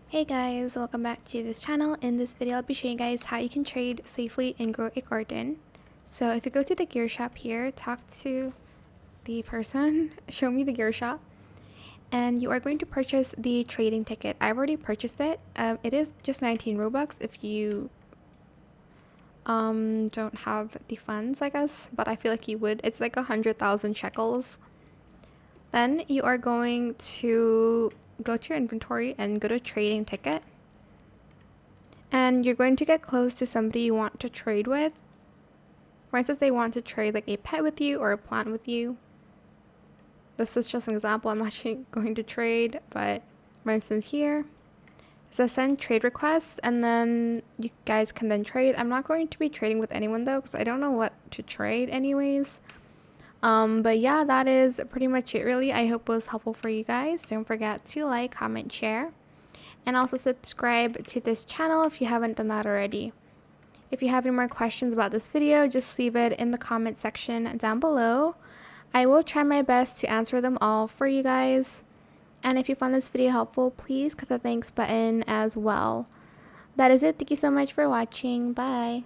Hey guys, welcome back to this channel. In this video, I'll be showing you guys how you can trade safely and grow a garden. So if you go to the gear shop here, talk to the person, show me the gear shop, and you are going to purchase the trading ticket. I've already purchased it. It is just 19 Robux if you don't have the funds, I guess, but I feel like you would. It's like 100,000 shekels. Then you are going to go to your inventory and go to trading ticket. And you're going to get close to somebody you want to trade with. For instance, they want to trade like a pet with you or a plant with you. This is just an example. I'm actually going to trade, but for instance here, it says send trade requests, and then you guys can then trade. I'm not going to be trading with anyone though, because I don't know what to trade anyways. But yeah, that is pretty much it really. I hope it was helpful for you guys. Don't forget to like, comment, share, and also subscribe to this channel if you haven't done that already. If you have any more questions about this video, just leave it in the comment section down below. I will try my best to answer them all for you guys. And if you found this video helpful, please click the thanks button as well. That is it. Thank you so much for watching. Bye.